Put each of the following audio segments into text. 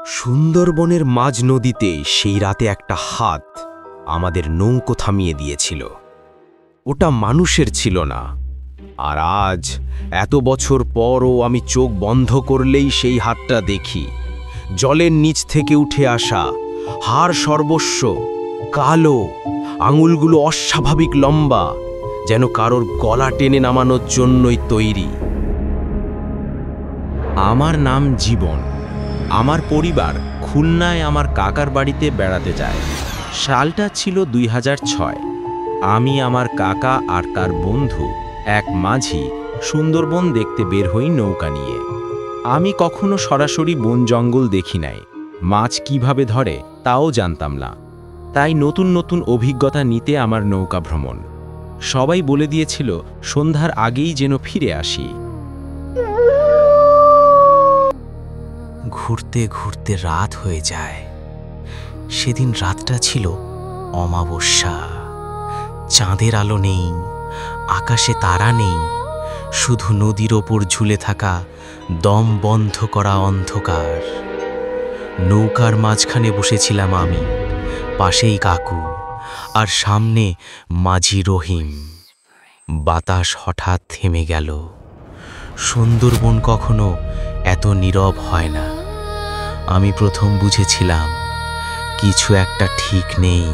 সুন্দরবনের মাঝ নদীতে সেই রাতে একটা হাত আমাদের নৌকো থামিয়ে দিয়েছিল। ওটা মানুষের ছিল না। আর আজ এত বছর পরও আমি চোখ বন্ধ করলেই সেই হাতটা দেখি। জলের নিচ থেকে উঠে আসা, হাড় সর্বস্ব, কালো, আঙুলগুলো অস্বাভাবিক লম্বা, যেন কারোর গলা টেনে নামানোর জন্যই তৈরি। আমার নাম জীবন। আমার পরিবার খুলনায় আমার কাকার বাড়িতে বেড়াতে যায়। সালটা ছিল 2006। আমি, আমার কাকা আর তার বন্ধু এক মাঝি সুন্দরবন দেখতে বের হই নৌকা নিয়ে। আমি কখনো সরাসরি বন জঙ্গল দেখি নাই, মাছ কিভাবে ধরে তাও জানতাম না। তাই নতুন নতুন অভিজ্ঞতা নিতে আমার নৌকা ভ্রমণ। সবাই বলে দিয়েছিল সন্ধ্যার আগেই যেন ফিরে আসি। ঘুরতে ঘুরতে রাত হয়ে যায়। সেদিন রাতটা ছিল অমাবস্যা। চাঁদের আলো নেই, আকাশে তারা নেই, শুধু নদীর ওপর ঝুলে থাকা দম বন্ধ করা অন্ধকার। নৌকার মাঝখানে বসেছিলাম আমি, পাশেই কাকু, আর সামনে মাঝি রহিম। বাতাস হঠাৎ থেমে গেল। সুন্দরবন কখনো এত নীরব হয় না। আমি প্রথম বুঝেছিলাম কিছু একটা ঠিক নেই।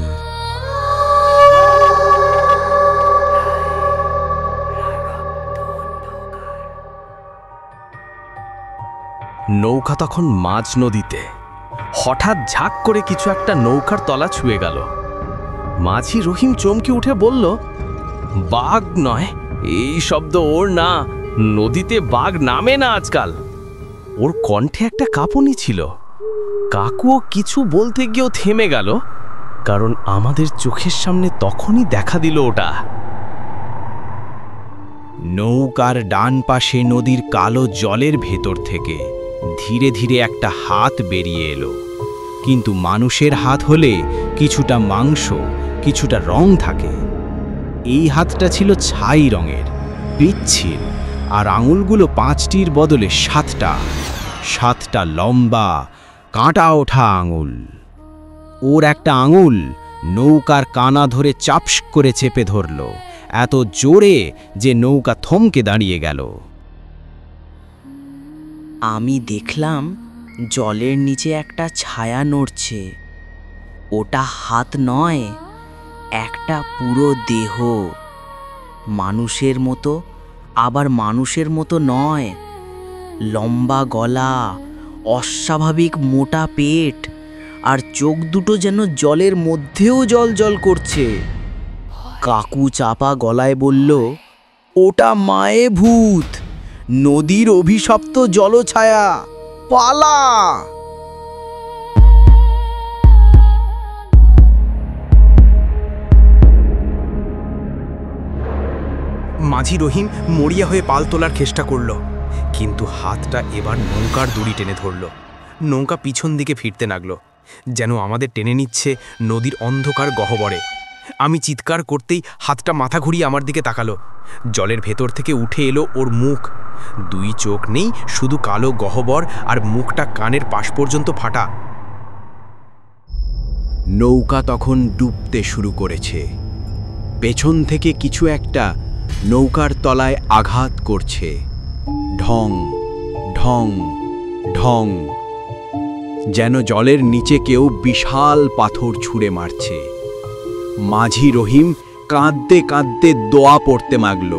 নৌকা তখন মাঝ নদীতে। হঠাৎ ঝাঁক করে কিছু একটা নৌকার তলা ছুঁয়ে গেল। মাঝি রহিম চমকে উঠে বলল, বাঘ নয়, এই শব্দ ওর না, নদীতে বাঘ নামে না আজকাল। ওর কণ্ঠে একটা কাঁপুনি ছিল। কাকুও কিছু বলতে গিয়েও থেমে গেল, কারণ আমাদের চোখের সামনে তখনই দেখা দিল ওটা। নৌকার ডান পাশে নদীর কালো জলের ভেতর থেকে ধীরে ধীরে একটা হাত বেরিয়ে এলো। কিন্তু মানুষের হাত হলে কিছুটা মাংস, কিছুটা রং থাকে। এই হাতটা ছিল ছাই রঙের, পিচ্ছিল, আর আঙুলগুলো 5টির বদলে 7টা লম্বা কাঁটা ওঠা আঙুল। ওর একটা আঙুল নৌকার কানা ধরে চাপস করে চেপে ধরল, এত জোরে যে নৌকা থমকে দাঁড়িয়ে গেল। আমি দেখলাম জলের নিচে একটা ছায়া নড়ছে। ওটা হাত নয়, একটা পুরো দেহ। মানুষের মতো, আবার মানুষের মতো নয়। লম্বা গলা, অস্বাভাবিক মোটা পেট, আর চোখ দুটো যেন জলের মধ্যেও জল করছে। কাকু চাপা গলায় বলল, ওটা মায়ে ভূত, নদীর অভিশপ্ত জলছায়া, পালা। মাঝি রহিম মরিয়া হয়ে পাল তোলার চেষ্টা করল, কিন্তু হাতটা এবার নৌকার দড়ি টেনে ধরল। নৌকা পিছন দিকে ফিরতে লাগলো, যেন আমাদের টেনে নিচ্ছে নদীর অন্ধকার গহ্বরে। আমি চিৎকার করতেই হাতটা মাথা ঘুরিয়ে আমার দিকে তাকালো। জলের ভেতর থেকে উঠে এলো ওর মুখ। 2 চোখ নেই, শুধু কালো গহ্বর, আর মুখটা কানের পাশ পর্যন্ত ফাটা। নৌকা তখন ডুবতে শুরু করেছে। পেছন থেকে কিছু একটা নৌকার তলায় আঘাত করছে। ঢং ঢং ঢং, যেন জলের নিচে কেউ বিশাল পাথর ছুঁড়ে মারছে। মাঝি রহিম কাঁদতে কাঁদতে দোয়া পড়তে লাগল।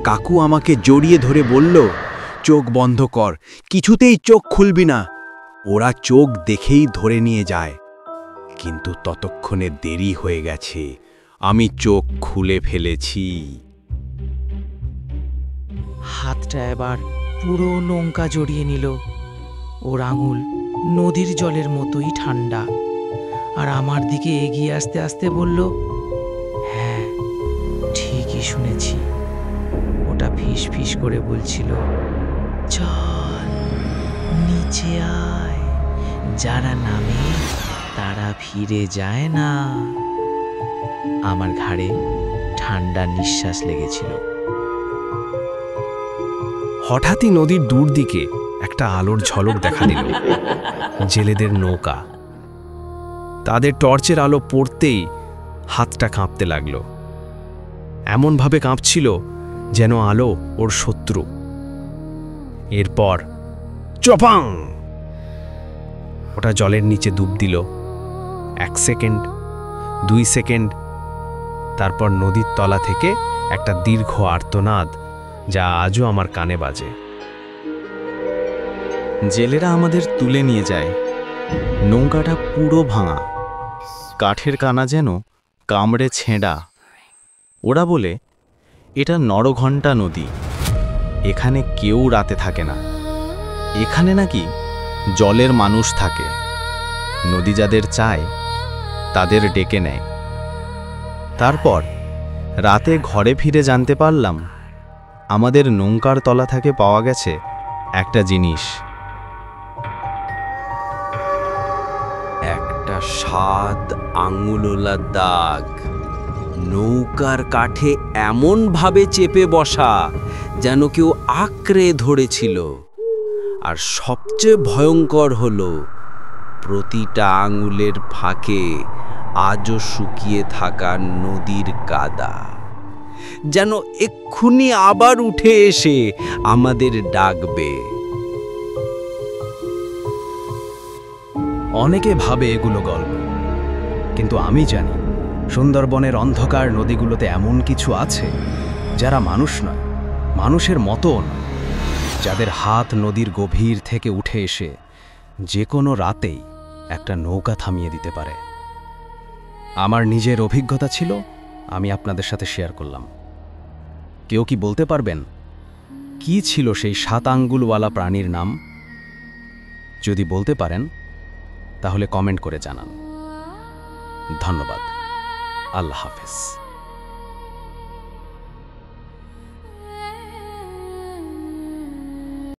কাকু আমাকে জড়িয়ে ধরে বলল, চোখ বন্ধ কর, কিছুতেই চোখ খুলবি না। ওরা চোখ দেখেই ধরে নিয়ে যায়। কিন্তু ততক্ষণে দেরি হয়ে গেছে, আমি চোখ খুলে ফেলেছি। হাতটা এবার পুরো নৌকা জড়িয়ে নিল। ওর আঙুল নদীর জলের মতোই ঠান্ডা, আর আমার দিকে এগিয়ে আসতে আসতে বলল, হ্যাঁ, ঠিকই শুনেছি। ওটা ফিস ফিস করে বলছিল, চল নিচে আয়, যারা নামে তারা ফিরে যায় না। আমার ঘাড়ে ঠান্ডা নিঃশ্বাস লেগেছিল। হঠাৎই নদীর দূর দিকে একটা আলোর ঝলক দেখা দিল। জেলেদের নৌকা। তাদের টর্চের আলো পড়তেই হাতটা কাঁপতে লাগলো। এমনভাবে কাঁপছিল যেন আলো ওর শত্রু। এরপর চপাং! ওটা জলের নিচে ডুব দিল। 1 সেকেন্ড, 2 সেকেন্ড, তারপর নদীর তলা থেকে একটা দীর্ঘ আর্তনাদ, যা আজও আমার কানে বাজে। জেলেরা আমাদের তুলে নিয়ে যায়। নৌকাটা পুরো ভাঙা, কাঠের কানা যেন কামড়ে ছেঁড়া। ওরা বলে এটা নরঘণ্টা নদী, এখানে কেউ রাতে থাকে না। এখানে নাকি জলের মানুষ থাকে, নদী যাদের চায় তাদের ডেকে নেয়। তারপর রাতে ঘরে ফিরে জানতে পারলাম আমাদের নৌকার তলা থেকে পাওয়া গেছে একটা জিনিস। একটা 7 আঙুলওয়ালা দাগ, নৌকার কাঠে এমনভাবে চেপে বসা যেন কেউ আঁকড়ে ধরেছিল। আর সবচেয়ে ভয়ঙ্কর হলো প্রতিটা আঙুলের ফাঁকে আজও শুকিয়ে থাকা নদীর কাদা, যেন এক্ষুনি আবার উঠে এসে আমাদের ডাকবে। অনেকে ভাবে এগুলো গল্প, কিন্তু আমি জানি সুন্দরবনের অন্ধকার নদীগুলোতে এমন কিছু আছে যারা মানুষ নয়, মানুষের মতো নয়, যাদের হাত নদীর গভীর থেকে উঠে এসে যে কোনো রাতেই একটা নৌকা থামিয়ে দিতে পারে। আমার নিজের অভিজ্ঞতা ছিল, আমি আপনাদের সাথে শেয়ার করলাম। কেউ কি বলতে পারবেন কি ছিল সেই 7 আঙ্গুলওয়ালা প্রাণীর নাম? যদি বলতে পারেন তাহলে কমেন্ট করে জানান। ধন্যবাদ। আল্লাহ হাফেজ।